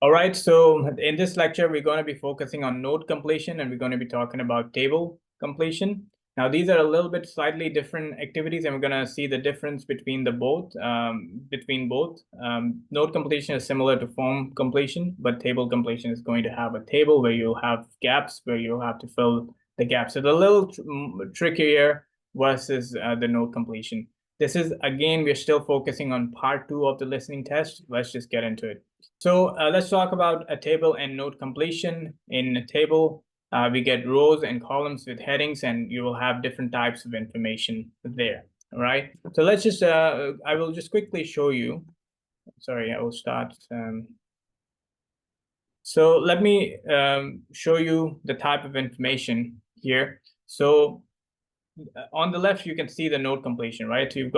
All right, so in this lecture, we're going to be focusing on node completion and we're going to be talking about table completion. Now, these are a little bit slightly different activities, and we're going to see the difference between the both. Node completion is similar to form completion, but table completion is going to have a table where you'll have gaps where you'll have to fill the gaps. So it's a little trickier versus the node completion. This is, again, we're still focusing on part 2 of the listening test. Let's just get into it. So let's talk about a table and node completion. In a table, we get rows and columns with headings, and you will have different types of information there. All right. So let's just, I will just quickly show you. Sorry, I will start. So let me show you the type of information here. So on the left, you can see the node completion, right? So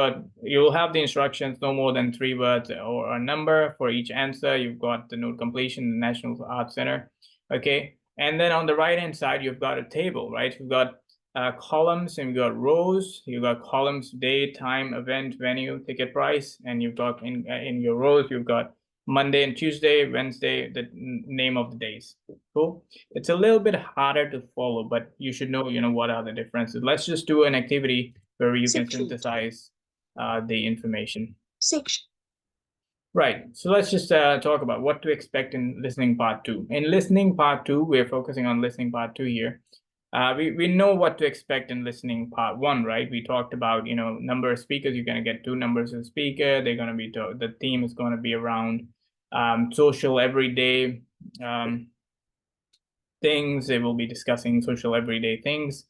you'll have the instructions, no more than 3 words or a number for each answer. You've got the node completion, the National Arts Center, okay? And then on the right-hand side, you've got a table, right? You've got columns and you've got rows. You've got columns, date, time, event, venue, ticket price, and you've got in your rows, you've got Monday and Tuesday, Wednesday, the name of the days. Cool. It's a little bit harder to follow, but you should know, what are the differences. Let's just do an activity where you can synthesize the information. Section. Right. So let's just talk about what to expect in listening part 2. In listening part 2, we're focusing on listening part 2 here. We know what to expect in listening part 1, right? We talked about, number of speakers. You're going to get 2 numbers of speaker. They're going to be, the theme is going to be around social everyday things. They will be discussing social everyday things.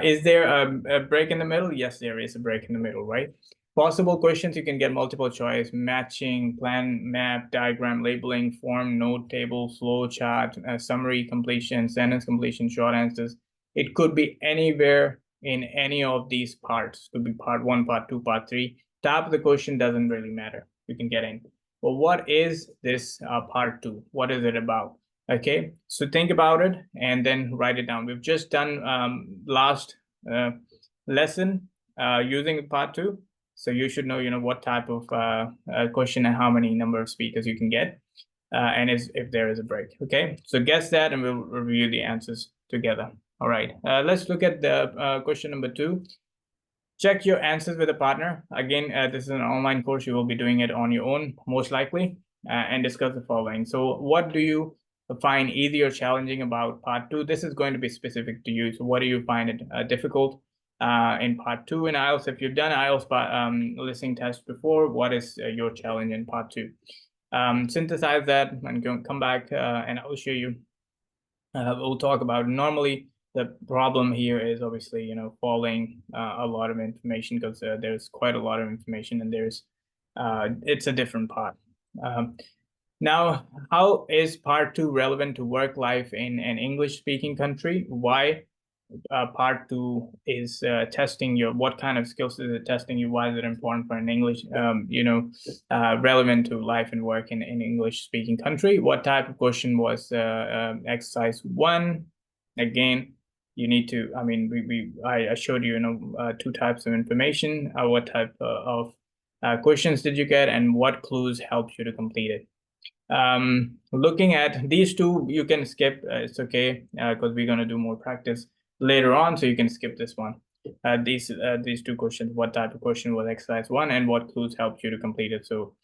Is there a break in the middle? Yes, there is a break in the middle, right? Possible questions, you can get multiple choice, matching, plan, map, diagram, labeling, form, node, table, flow chart, summary completion, sentence completion, short answers. It could be anywhere in any of these parts. It could be part 1, part 2, part 3. Type of the question doesn't really matter. You can get in. But what is this part 2? What is it about? Okay, so think about it and then write it down. We've just done last lesson using part 2. So you should know, what type of question and how many number of speakers you can get, and if there is a break. Okay, so guess that, and we'll review the answers together. All right, let's look at the question number 2. Check your answers with a partner. Again, this is an online course. You will be doing it on your own, most likely, and discuss the following. So what do you find easy or challenging about part 2? This is going to be specific to you. So what do you find it difficult in part 2 in IELTS? If you've done IELTS listening test before, what is your challenge in part 2? Synthesize that and come back and I will show you. We'll talk about normally. The problem here is obviously, following a lot of information because there's quite a lot of information and it's a different part. Now, how is part 2 relevant to work life in an English-speaking country? Why part 2 is testing what kind of skills is it testing you? Why is it important for an English, relevant to life and work in English-speaking country? What type of question was exercise 1? Again, you need to, I showed you, 2 types of information. What type of questions did you get and what clues helped you to complete it? Looking at these 2, you can skip. It's okay because we're going to do more practice later on, so you can skip this one. These 2 questions, what type of question was exercise 1 and what clues helped you to complete it, so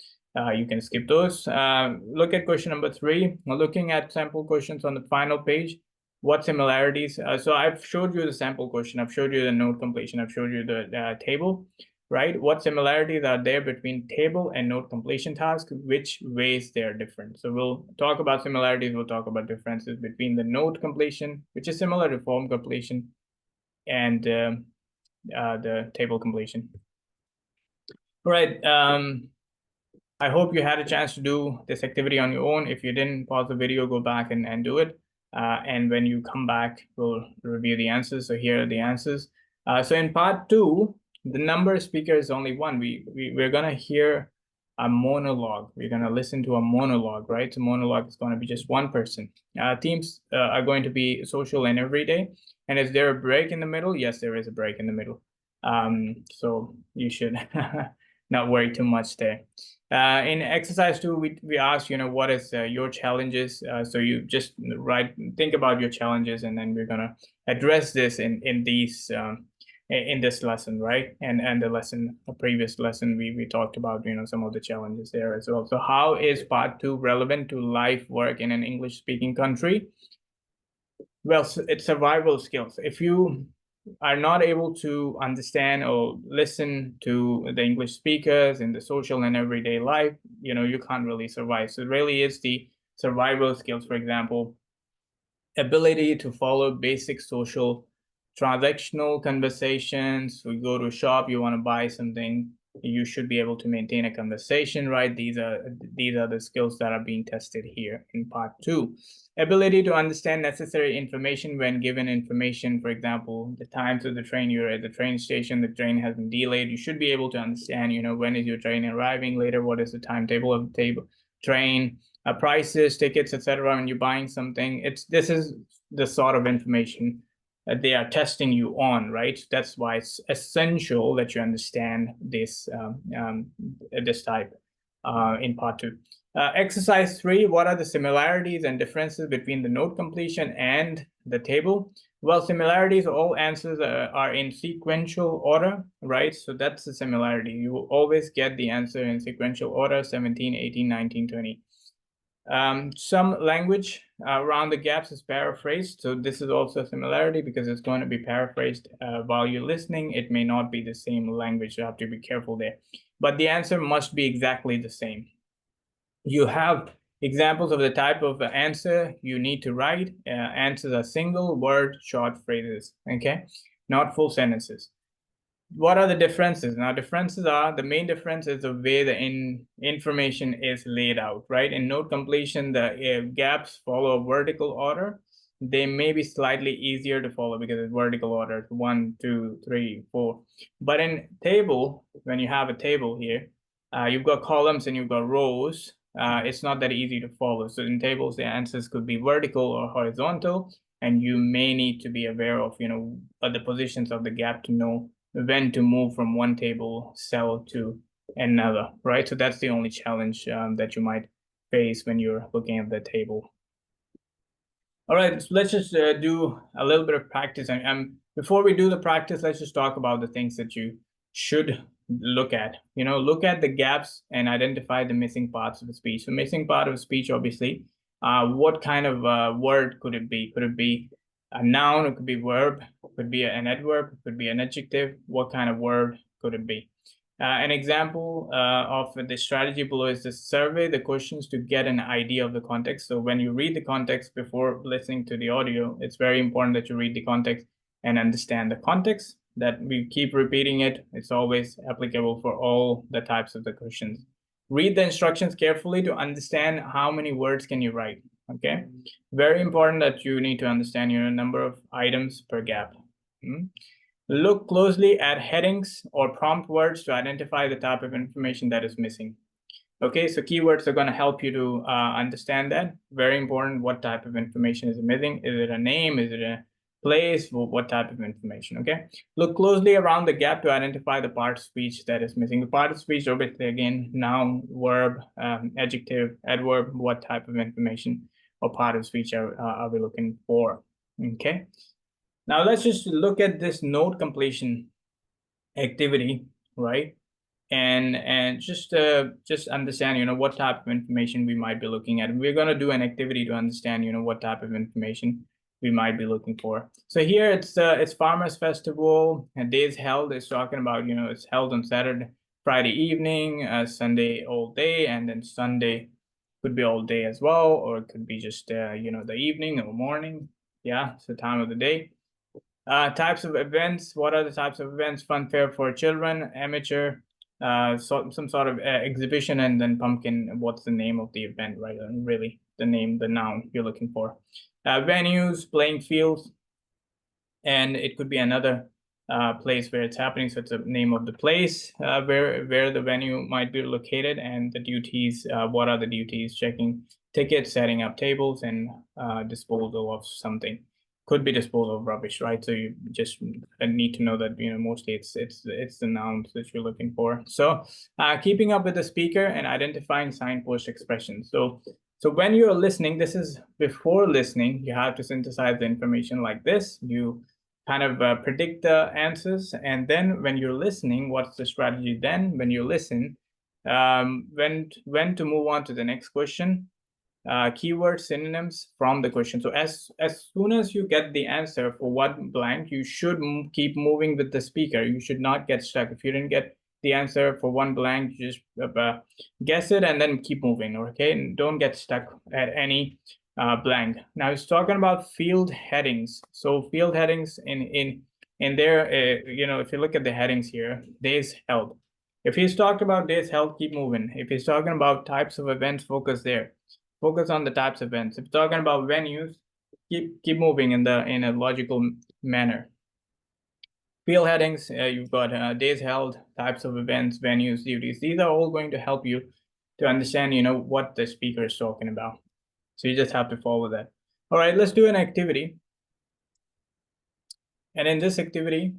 you can skip those. Look at question number 3. Looking at sample questions on the final page, what similarities? So I've showed you the sample question, I've showed you the node completion, I've showed you the table, right? What similarities are there between table and node completion task? Which ways they're different? So we'll talk about similarities. We'll talk about differences between the node completion, which is similar to form completion, and the table completion. All right. I hope you had a chance to do this activity on your own. If you didn't, pause the video, go back and do it. And when you come back, we'll review the answers. So here are the answers. So in part 2, the number of speakers is only 1. We're going to hear a monologue. We're going to listen to a monologue, right? So monologue is going to be just 1 person. Themes are going to be social and everyday. And is there a break in the middle? Yes, there is a break in the middle. So you should not worry too much there. In exercise 2, we asked, what is your challenges? So you just think about your challenges, and then we're gonna address this in these in this lesson, right? And the previous lesson, we talked about, some of the challenges there as well. So how is part 2 relevant to life work in an English speaking country? Well, it's survival skills. If you are not able to understand or listen to the English speakers in the social and everyday life, you can't really survive. So it really is the survival skills, for example, ability to follow basic social transactional conversations. We go to a shop, you want to buy something, you should be able to maintain a conversation, right? These are the skills that are being tested here in part 2. Ability to understand necessary information when given information. For example, the times of the train, you're at the train station, the train has been delayed. You should be able to understand, when is your train arriving later, what is the timetable of the train, prices, tickets, etc. When you're buying something, this is the sort of information that they are testing you on, right? That's why it's essential that you understand this type in part 2. Exercise 3, what are the similarities and differences between the note completion and the table? Well, similarities, all answers are in sequential order, right? So that's the similarity. You will always get the answer in sequential order, 17, 18, 19, 20. Some language around the gaps is paraphrased. So this is also a similarity because it's going to be paraphrased while you're listening. It may not be the same language. You have to be careful there. But the answer must be exactly the same. You have examples of the type of answer you need to write. Answers are single word short phrases, okay? Not full sentences. What are the differences? Now, the main difference is the way the information is laid out, right? In note completion, the gaps follow a vertical order. They may be slightly easier to follow because it's vertical order, 1, 2, 3, 4. But in table, when you have a table here, you've got columns and you've got rows. It's not that easy to follow. So in tables, the answers could be vertical or horizontal, and you may need to be aware of, the positions of the gap to know when to move from one table cell to another, right? So that's the only challenge that you might face when you're looking at the table. All right, so let's just do a little bit of practice. And before we do the practice, let's just talk about the things that you should look at. Look at the gaps and identify the missing parts of the speech. So missing part of speech, obviously, what kind of word could it be? Could it be a noun? It could be verb. It could be an adverb. It could be an adjective. What kind of word could it be? An example of the strategy below is to survey the questions to get an idea of the context. So when you read the context before listening to the audio, it's very important that you read the context and understand the context, that we keep repeating it. It's always applicable for all the types of the questions. Read the instructions carefully to understand how many words can you write, okay? Very important that you need to understand your number of items per gap. Look closely at headings or prompt words to identify the type of information that is missing. Okay, so keywords are going to help you to understand that. Very important, what type of information is missing? Is it a name? Is it a place? What type of information, okay? Look closely around the gap to identify the part of speech that is missing. The part of speech, obviously, again, noun, verb, adjective, adverb, what type of information or part of speech are we looking for, okay? Now let's just look at this note completion activity, right? And just understand, what type of information we might be looking at. We're going to do an activity to understand, what type of information we might be looking for. So here it's Farmers Festival, and days held is talking about, it's held on Saturday, Friday evening, Sunday all day, and then Sunday could be all day as well, or it could be just the evening or morning. Yeah, it's the time of the day. Types of events. What are the types of events? Fun fair for children, amateur, some sort of exhibition, and then pumpkin. What's the name of the event, right? And really, the noun you're looking for. Venues, playing fields, and it could be another place where it's happening. So it's the name of the place where the venue might be located, and the duties. What are the duties? Checking tickets, setting up tables, and disposal of something. could be disposal of rubbish, right? So you just need to know that, mostly it's the nouns that you're looking for. So keeping up with the speaker and identifying signpost expressions. So when you're listening, this is before listening, you have to synthesize the information like this. You kind of predict the answers, and then when you're listening, what's the strategy then when you listen? When to move on to the next question, keyword synonyms from the question. So as soon as you get the answer for what blank, you should keep moving with the speaker. You should not get stuck. If you didn't get the answer for one blank, you just guess it and then keep moving, okay? And don't get stuck at any blank. Now it's talking about field headings. So field headings in there, if you look at the headings here, days held. If he's talking about days held, keep moving. If he's talking about types of events, focus there. Focus on the types of events. If talking about venues, keep moving in a logical manner. Field headings, you've got days held, types of events, venues, duties. These are all going to help you to understand, what the speaker is talking about. So you just have to follow that. All right, let's do an activity. And in this activity,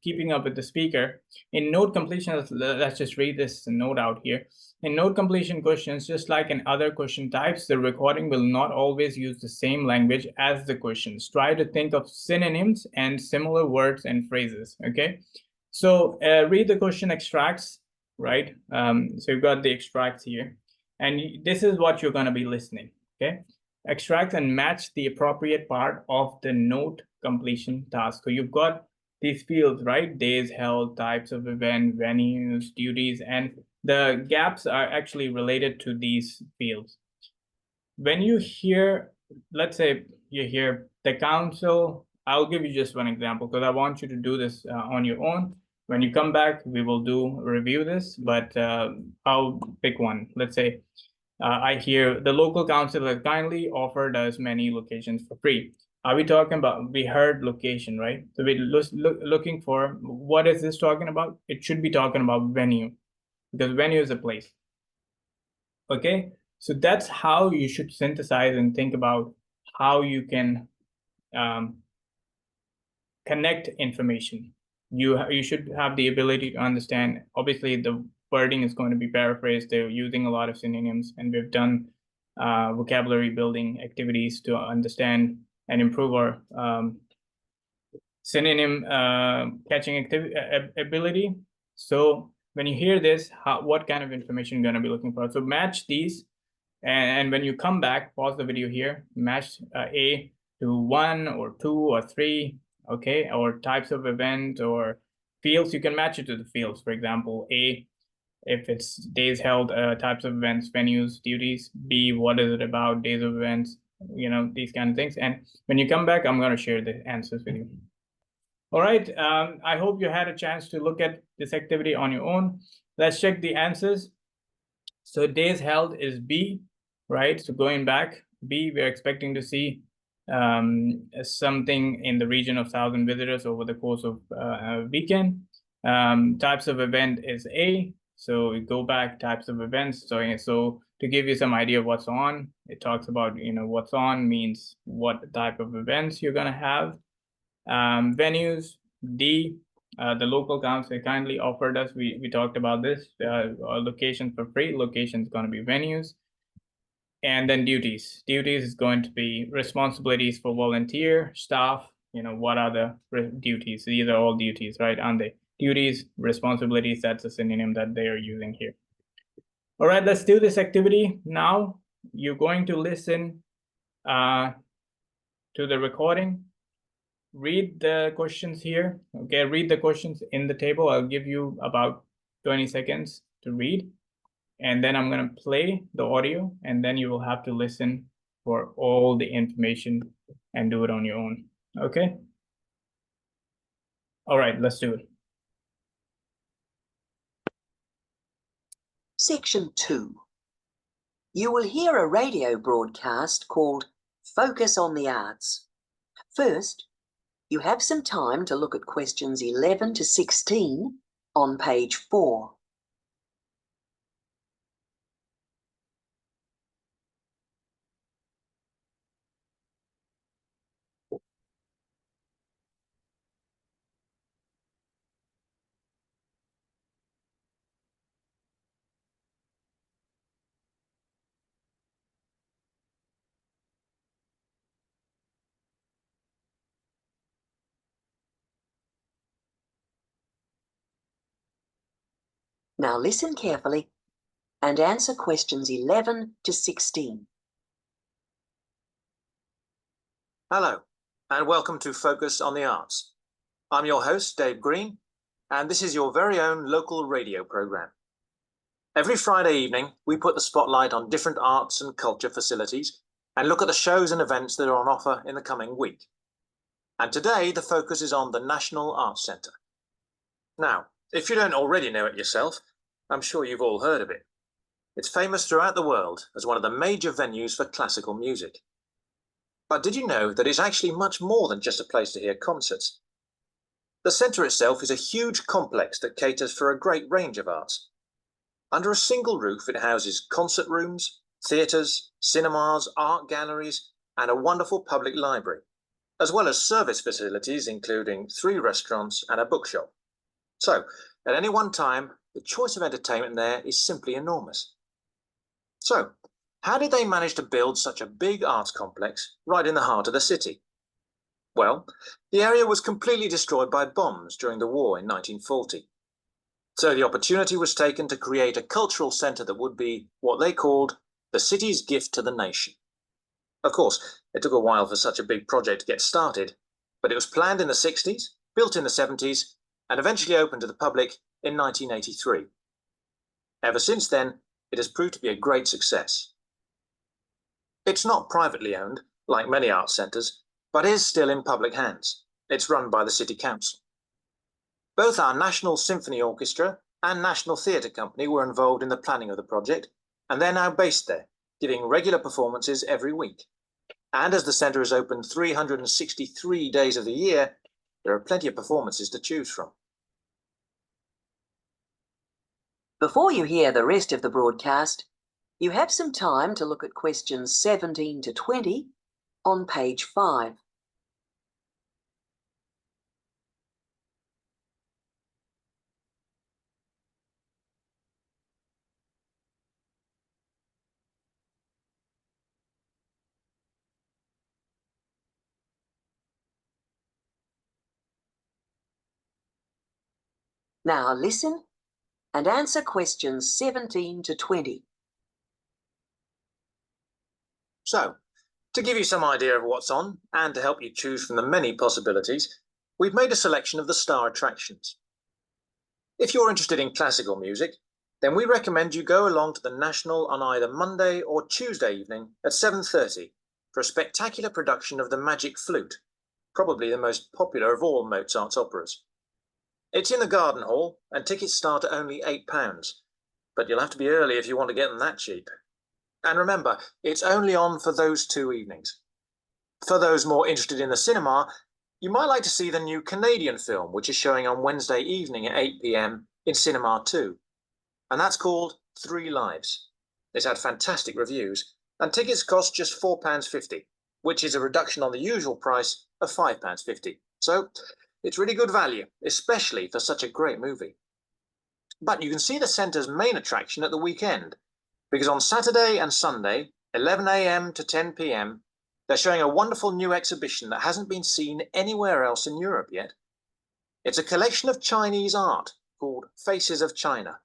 keeping up with the speaker, in note completion, let's just read this note out here. In note completion questions, just like in other question types, the recording will not always use the same language as the questions. Try to think of synonyms and similar words and phrases, okay? So read the question extracts, right? So you've got the extracts here, and this is what you're gonna be listening, okay? Extract and match the appropriate part of the note completion task. So you've got these fields, right? Days held, types of event, venues, duties, and the gaps are actually related to these fields. When you hear, let's say you hear the council, I'll give you just one example because I want you to do this on your own. When you come back, we will review this, but I'll pick one. Let's say I hear the local council has kindly offered us many locations for free. Are we talking about, we heard location, right? So we're looking for, what is this talking about? It should be talking about venue, because venue is a place. Okay, so that's how you should synthesize and think about how you can connect information. You should have the ability to understand. Obviously, the wording is going to be paraphrased. They're using a lot of synonyms, and we've done vocabulary building activities to understand and improve our synonym catching ability. So when you hear this, what kind of information you're going to be looking for? So match these, and when you come back, pause the video here, match A to 1 or 2 or 3, okay, or types of event or fields. You can match it to the fields. For example, A, if it's days held, types of events, venues, duties. B, what is it about, days of events, these kind of things. And when you come back, I'm going to share the answers with you. All right, I hope you had a chance to look at this activity on your own. Let's check the answers. So days held is B, right? So going back, B, we're expecting to see something in the region of 1,000 visitors over the course of a weekend. Types of event is A. So we go back, types of events. So to give you some idea of what's on, it talks about, what's on means what type of events you're gonna have. Venues, D, the local council kindly offered us, we talked about this, location for free, location is going to be venues. And then duties is going to be responsibilities for volunteer staff. What are the duties? These are all duties, right? Aren't they? Duties, responsibilities, that's a synonym that they are using here. All right, let's do this activity now. You're going to listen to the recording. Read the questions here. Okay, read the questions in the table. I'll give you about 20 seconds to read, and then I'm going to play the audio, and then you will have to listen for all the information and do it on your own. Okay? All right, let's do it. Section 2. You will hear a radio broadcast called Focus on the Arts. First, you have some time to look at questions 11 to 16 on page 4. Now listen carefully and answer questions 11 to 16. Hello, and welcome to Focus on the Arts. I'm your host, Dave Green, and this is your very own local radio program. Every Friday evening, we put the spotlight on different arts and culture facilities and look at the shows and events that are on offer in the coming week. And today, the focus is on the National Arts Centre. Now, if you don't already know it yourself, I'm sure you've all heard of it. It's famous throughout the world as one of the major venues for classical music. But did you know that it's actually much more than just a place to hear concerts? The centre itself is a huge complex that caters for a great range of arts. Under a single roof, it houses concert rooms, theatres, cinemas, art galleries, and a wonderful public library, as well as service facilities including 3 restaurants and a bookshop. So, at any one time, the choice of entertainment there is simply enormous. So, how did they manage to build such a big arts complex right in the heart of the city? Well, the area was completely destroyed by bombs during the war in 1940. So the opportunity was taken to create a cultural centre that would be what they called the city's gift to the nation. Of course, it took a while for such a big project to get started, but it was planned in the 60s, built in the 70s, and eventually opened to the public in 1983. Ever since then, it has proved to be a great success. It's not privately owned, like many arts centres, but is still in public hands. It's run by the City Council. Both our National Symphony Orchestra and National Theatre Company were involved in the planning of the project, and they're now based there, giving regular performances every week. And as the centre is open 363 days of the year, there are plenty of performances to choose from. Before you hear the rest of the broadcast, you have some time to look at questions 17 to 20 on page 5. Now listen and answer questions 17 to 20. So, to give you some idea of what's on, and to help you choose from the many possibilities, we've made a selection of the star attractions. If you're interested in classical music, then we recommend you go along to the National on either Monday or Tuesday evening at 7:30 for a spectacular production of The Magic Flute, probably the most popular of all Mozart's operas. It's in the Garden Hall, and tickets start at only £8, but you'll have to be early if you want to get them that cheap. And remember, it's only on for those 2 evenings. For those more interested in the cinema, you might like to see the new Canadian film, which is showing on Wednesday evening at 8 p.m. in Cinema 2. And that's called 3 Lives. It's had fantastic reviews, and tickets cost just £4.50, which is a reduction on the usual price of £5.50. So it's really good value, especially for such a great movie. But you can see the centre's main attraction at the weekend, because on Saturday and Sunday, 11 a.m. to 10 p.m., they're showing a wonderful new exhibition that hasn't been seen anywhere else in Europe yet. It's a collection of Chinese art called Faces of China.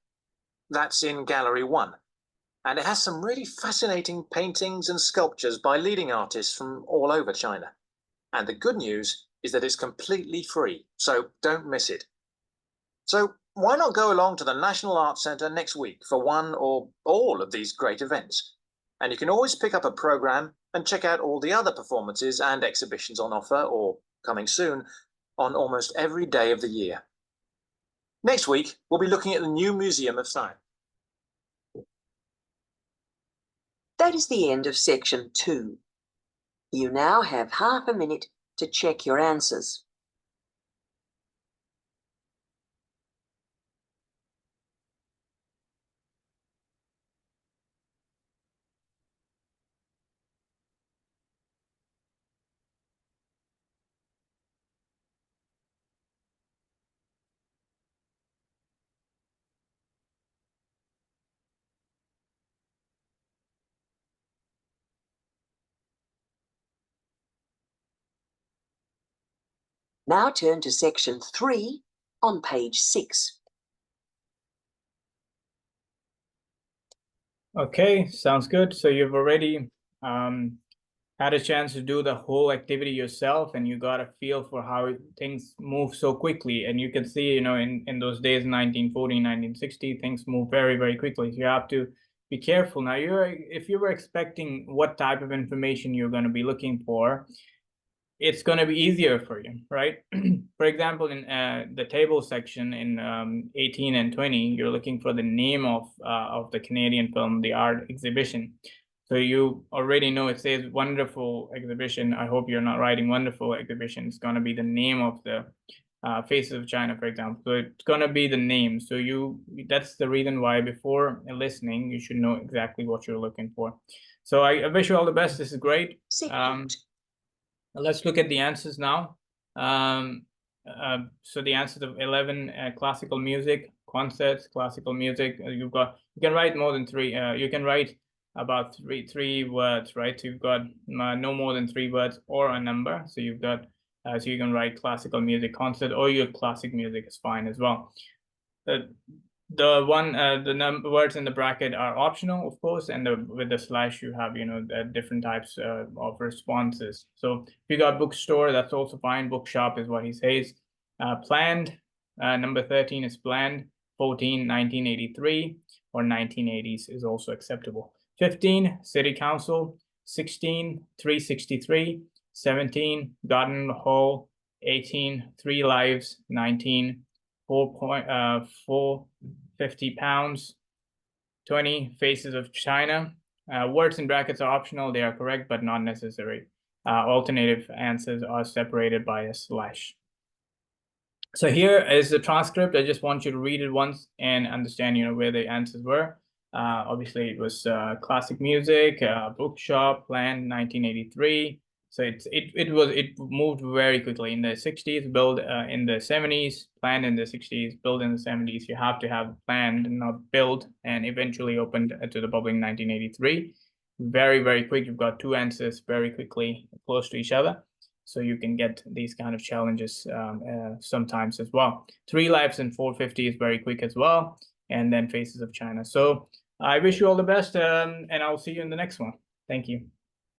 That's in Gallery 1, and it has some really fascinating paintings and sculptures by leading artists from all over China. And the good news is that it's completely free, so don't miss it. So why not go along to the National Arts Centre next week for one or all of these great events? And you can always pick up a programme and check out all the other performances and exhibitions on offer, or coming soon, on almost every day of the year. Next week, we'll be looking at the new Museum of Science. That is the end of section 2. You now have half a minute to check your answers. Now turn to section 3 on page 6. Okay, sounds good. So you've already had a chance to do the whole activity yourself, and you got a feel for how things move so quickly. And you can see, you know, in those days, 1940, 1960, things move very, very quickly. So you have to be careful. Now, if you were expecting what type of information you're going to be looking for, it's going to be easier for you, right? For example, in the table section in 18 and 20, you're looking for the name of the Canadian film, the art exhibition. So you already know it says wonderful exhibition. I hope you're not writing wonderful exhibition. It's going to be the name of the Faces of China, for example. So it's going to be the name. So that's the reason why before listening, you should know exactly what you're looking for. So I wish you all the best. This is great. Second, Let's look at the answers now. So the answers of 11 classical music, concerts, classical music. You can write more than three. You can write about three words, right? So you've got no more than 3 words or a number. So you've got so you can write classical music, concert, or your classic music is fine as well. The words in the bracket are optional, of course, and with the slash you have, you know, different types of responses. So if you got bookstore, that's also fine. Bookshop is what he says. Planned, number 13 is planned. 14, 1983 or 1980s is also acceptable. 15, city council. 16, 363. 17, garden hall. 18, 3 lives. 19, 450 pounds. 20, faces of China. Words in brackets are optional. They are correct, but not necessary. Alternative answers are separated by a slash. So here is the transcript. I just want you to read it once and understand, you know, where the answers were. Obviously, it was classic music, bookshop, planned 1983. So it moved very quickly in the 60s, built in the 70s, planned in the 60s, built in the 70s. You have to have planned, not built, and eventually opened to the public in 1983. Very, very quick. You've got 2 answers very quickly, close to each other. So you can get these kind of challenges sometimes as well. 3 lives and 450 is very quick as well. And then Faces of China. So I wish you all the best, and I'll see you in the next one. Thank you.